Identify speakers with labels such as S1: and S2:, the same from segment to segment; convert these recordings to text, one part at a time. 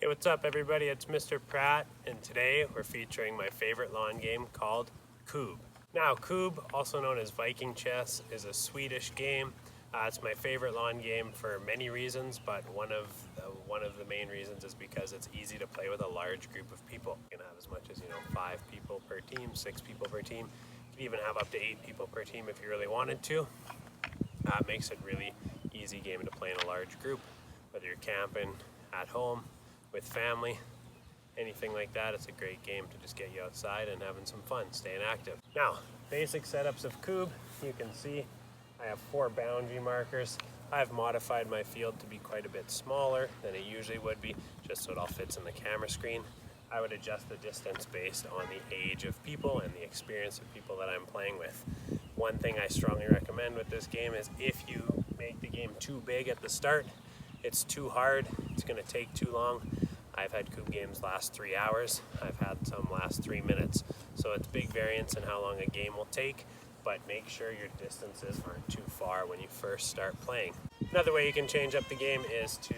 S1: Hey, what's up everybody? It's Mr. Pratt, and today we're featuring my favorite lawn game called Kubb. Now, Kubb, also known as Viking chess, is a Swedish game. It's my favorite lawn game for many reasons, but one of the main reasons is because it's easy to play with a large group of people. You can have as much as 5 people per team, 6 people per team. You can even have up to 8 people per team if you really wanted to. It makes it really easy game to play in a large group, whether you're camping at home, with family, anything like that. It's a great game to just get you outside and having some fun, staying active. Now, basic setups of Kubb. You can see I have 4 boundary markers. I've modified my field to be quite a bit smaller than it usually would be, just so it all fits in the camera screen. I would adjust the distance based on the age of people and the experience of people that I'm playing with. One thing I strongly recommend with this game is if you make the game too big at the start, it's too hard, it's going to take too long. I've had Kubb games last 3 hours, I've had some last 3 minutes, so it's big variance in how long a game will take, but make sure your distances aren't too far when you first start playing. Another way you can change up the game is to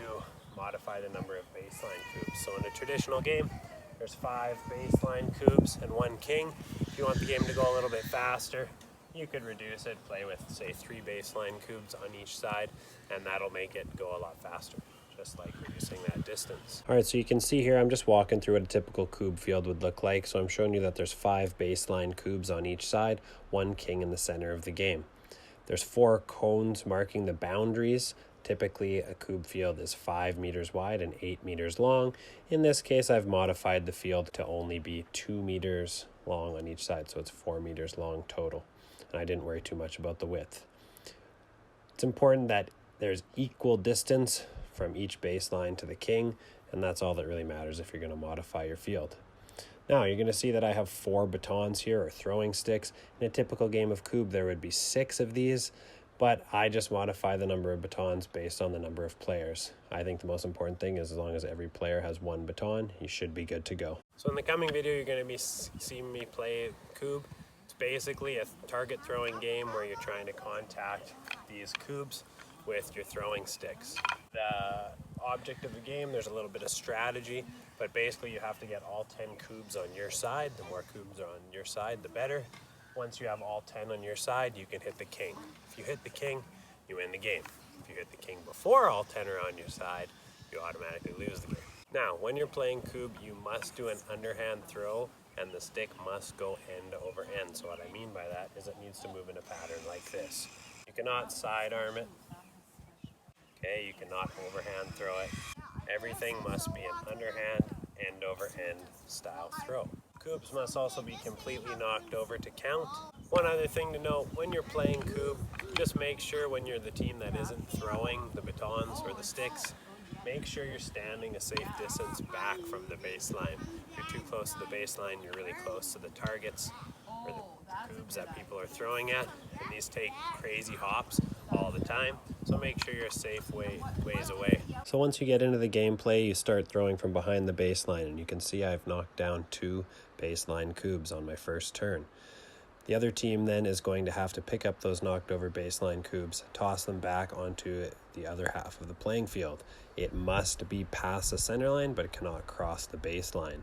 S1: modify the number of baseline Kubbs. So in a traditional game, there's 5 baseline Kubbs and 1 king. If you want the game to go a little bit faster, you could reduce it, play with say 3 baseline Kubbs on each side, and that'll make it go a lot faster, just like reducing that distance. All right, so you can see here I'm just walking through what a typical Kubb field would look like. So I'm showing you that there's 5 baseline Kubbs on each side, 1 king in the center of the game. There's 4 cones marking the boundaries. Typically a Kubb field is 5 meters wide and 8 meters long. In this case, I've modified the field to only be 2 meters long on each side, so it's 4 meters long total. And I didn't worry too much about the width. It's important that there's equal distance from each baseline to the king, and that's all that really matters if you're going to modify your field. Now you're going to see that I have 4 batons here, or throwing sticks. In a typical game of Kubb there would be 6 of these, but I just modify the number of batons based on the number of players. I think the most important thing is as long as every player has 1 baton, you should be good to go. So in the coming video you're going to be seeing me play Kubb. Basically a target throwing game where you're trying to contact these Kubbs with your throwing sticks. The object of the game, there's a little bit of strategy, but basically you have to get all 10 Kubbs on your side. The more Kubbs are on your side, the better. Once you have all 10 on your side, you can hit the king. If you hit the king, you win the game. If you hit the king before all 10 are on your side, you automatically lose the game. Now, when you're playing Kubb, you must do an underhand throw, and the stick must go end over end. So what I mean by that is it needs to move in a pattern like this. You cannot sidearm it. Okay, you cannot overhand throw it. Everything must be an underhand, end over end style throw. Kubbs must also be completely knocked over to count. One other thing to note, when you're playing Kubb, just make sure when you're the team that isn't throwing the batons or the sticks, make sure you're standing a safe distance back from the baseline. If you're too close to the baseline, you're really close to the targets or the Kubbs that people are throwing at. And these take crazy hops all the time, so make sure you're a safe ways away. So once you get into the gameplay, you start throwing from behind the baseline, and you can see I've knocked down 2 baseline Kubbs on my first turn. The other team then is going to have to pick up those knocked over baseline Kubbs, toss them back onto the other half of the playing field. It must be past the center line, but it cannot cross the baseline.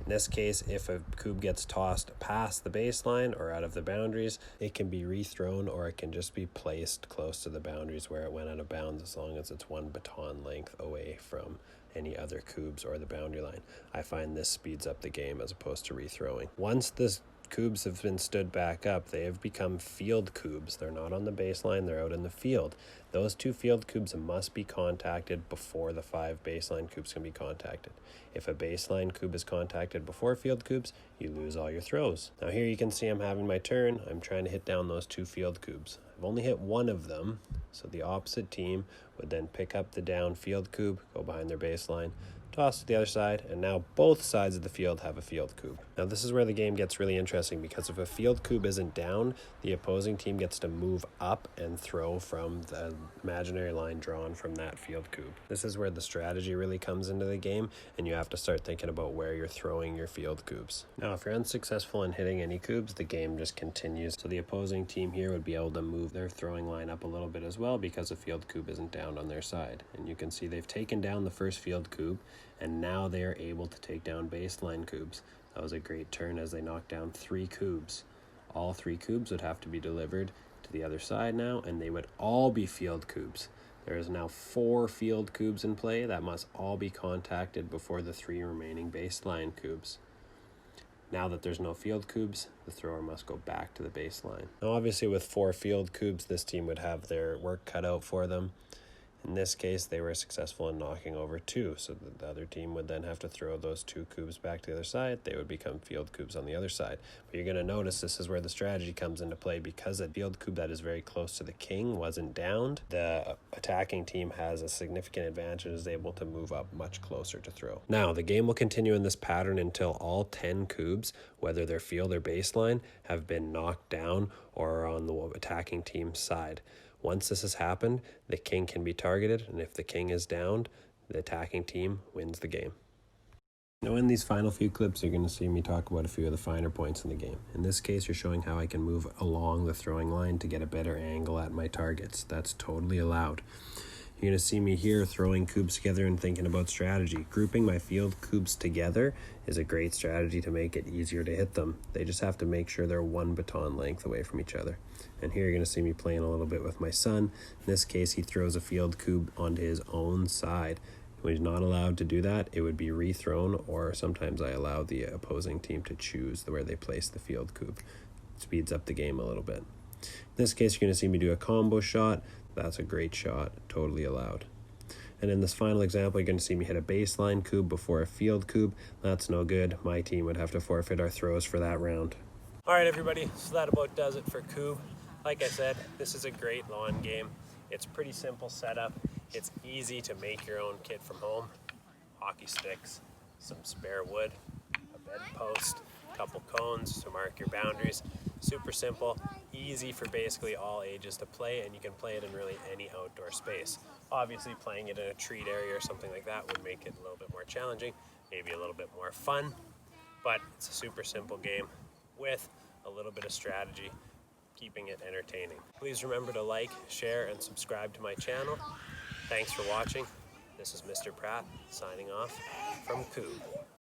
S1: In this case, if a Kubb gets tossed past the baseline or out of the boundaries, it can be rethrown, or it can just be placed close to the boundaries where it went out of bounds, as long as it's 1 baton length away from any other Kubbs or the boundary line. I find this speeds up the game as opposed to rethrowing. Once this Kubbs have been stood back up, they have become field Kubbs. They're not on the baseline, they're out in the field. Those 2 field Kubbs must be contacted before the 5 baseline Kubbs can be contacted. If a baseline Kubb is contacted before field Kubbs, you lose all your throws. Now here you can see I'm having my turn. I'm trying to hit down those 2 field Kubbs. I've only hit 1 of them, so the opposite team would then pick up the down field Kubb, go behind their baseline,
S2: toss to the other side, and now both sides of the field have a field cube. Now this is where the game gets really interesting, because if a field cube isn't down, the opposing team gets to move up and throw from the imaginary line drawn from that field cube. This is where the strategy really comes into the game, and you have to start thinking about where you're throwing your field cubes. Now if you're unsuccessful in hitting any cubes, the game just continues. So the opposing team here would be able to move their throwing line up a little bit as well, because a field cube isn't down on their side. And you can see they've taken down the first field cube, and now they are able to take down baseline cubes. That was a great turn as they knocked down 3 cubes. All 3 cubes would have to be delivered to the other side now, and they would all be field cubes. There is now 4 field cubes in play that must all be contacted before the 3 remaining baseline cubes. Now that there's no field cubes, the thrower must go back to the baseline. Now obviously with 4 field cubes, this team would have their work cut out for them. In this case, they were successful in knocking over 2, so the other team would then have to throw those 2 cubes back to the other side. They would become field cubes on the other side. But you're going to notice this is where the strategy comes into play, because a field cube that is very close to the king wasn't downed. The attacking team has a significant advantage and is able to move up much closer to throw. Now, the game will continue in this pattern until all 10 cubes, whether they're field or baseline, have been knocked down or are on the attacking team's side. Once this has happened, the king can be targeted, and if the king is downed, the attacking team wins the game. Now in these final few clips, you're going to see me talk about a few of the finer points in the game. In this case, you're showing how I can move along the throwing line to get a better angle at my targets. That's totally allowed. You're going to see me here throwing cubes together and thinking about strategy. Grouping my field cubes together is a great strategy to make it easier to hit them. They just have to make sure they're 1 baton length away from each other. And here you're going to see me playing a little bit with my son. In this case, he throws a field cube onto his own side. When he's not allowed to do that, it would be rethrown, or sometimes I allow the opposing team to choose where they place the field cube. It speeds up the game a little bit. In this case, you're going to see me do a combo shot. That's a great shot, totally allowed. And in this final example, you're going to see me hit a baseline cube before a field cube. That's no good. My team would have to forfeit our throws for that round.
S1: All right, everybody, so that about does it for Kubb. Like I said, this is a great lawn game. It's pretty simple setup. It's easy to make your own kit from home. Hockey sticks, some spare wood, a bedpost, a couple cones to mark your boundaries. Super simple, easy for basically all ages to play, and you can play it in really any outdoor space. Obviously, playing it in a treat area or something like that would make it a little bit more challenging, maybe a little bit more fun, but it's a super simple game with a little bit of strategy, keeping it entertaining. Please remember to like, share, and subscribe to my channel. Thanks for watching. This is Mr. Pratt signing off from Kubb.